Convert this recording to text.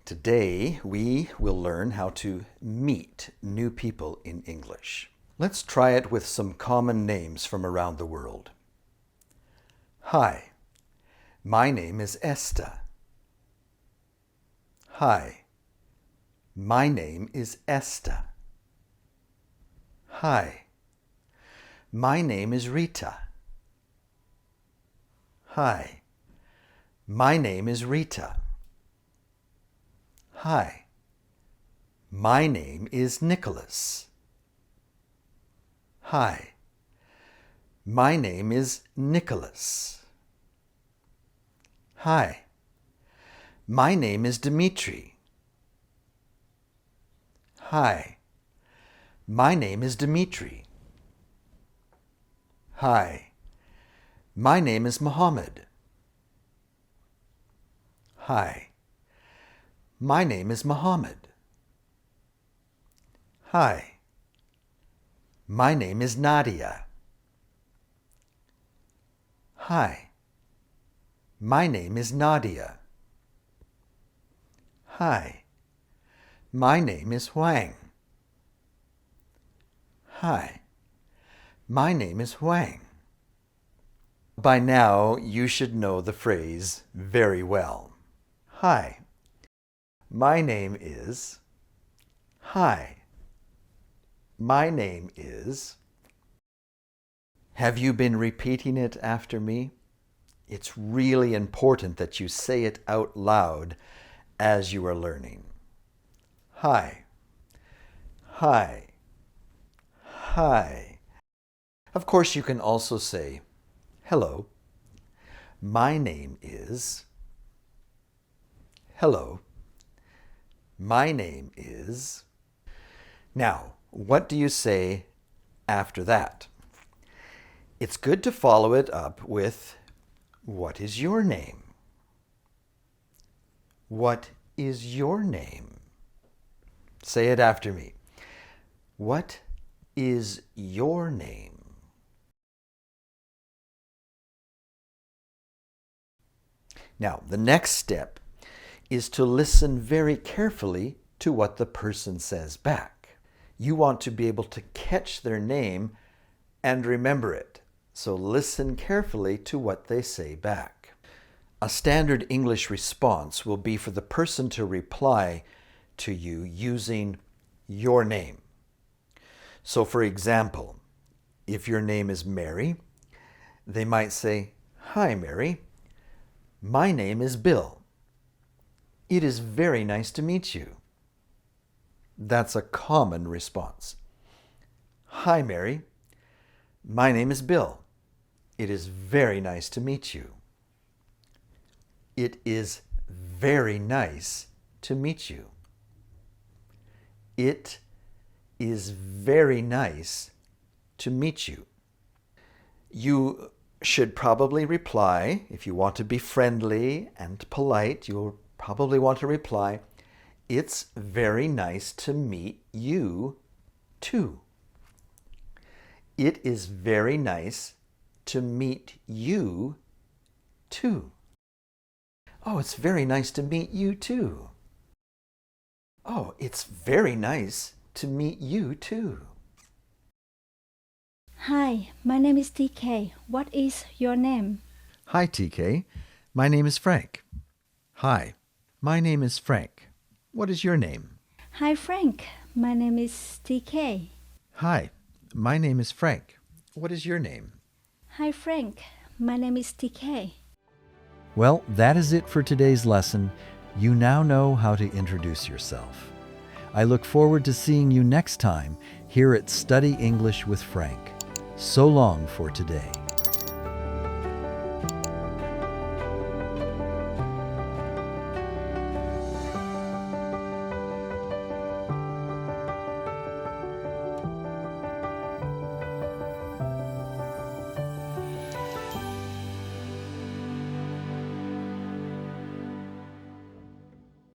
Today, we will learn how to meet new people in English. Let's try it with some common names from around the world. Hi, my name is Esta. Hi, my name is Esta. Hi, my name is Rita. Hi, my name is Rita. Hi, my name is Nicholas. Hi, my name is Nicholas. Hi, my name is Dmitri. Hi, my name is Dmitri. Hi, my name is Mohammed. Hi, my name is Mohammed. Hi, my name is Nadia. Hi, my name is Nadia. Hi, my name is Huang. Hi, my name is Huang. By now, you should know the phrase very well. Hi, my name is. Hi, my name is. Have you been repeating it after me? It's really important that you say it out loud as you are learning. Hi, hi, hi. Of course, you can also say, hello, my name is. Hello, my name is. Now, what do you say after that? It's good to follow it up with, what is your name? What is your name? Say it after me. What is your name? Now, the next step is to listen very carefully to what the person says back. You want to be able to catch their name and remember it. So listen carefully to what they say back. A standard English response will be for the person to reply to you using your name. So for example, if your name is Mary, they might say, "Hi, Mary. My name is Bill. It is very nice to meet you." That's a common response. "Hi, Mary. My name is Bill. It is very nice to meet you." It is very nice to meet you. It is very nice to meet you. You should probably reply, if you want to be friendly and polite, you'll probably want to reply, "It's very nice to meet you too." It is very nice to meet you too. Oh, it's very nice to meet you too. Oh, it's very nice to meet you too. Hi, my name is TK. What is your name? Hi, TK. My name is Frank. Hi, my name is Frank. What is your name? Hi, Frank. My name is TK. Hi, my name is Frank. What is your name? Hi, Frank. My name is TK. Well, that is it for today's lesson. You now know how to introduce yourself. I look forward to seeing you next time here at Study English with Frank. So long for today.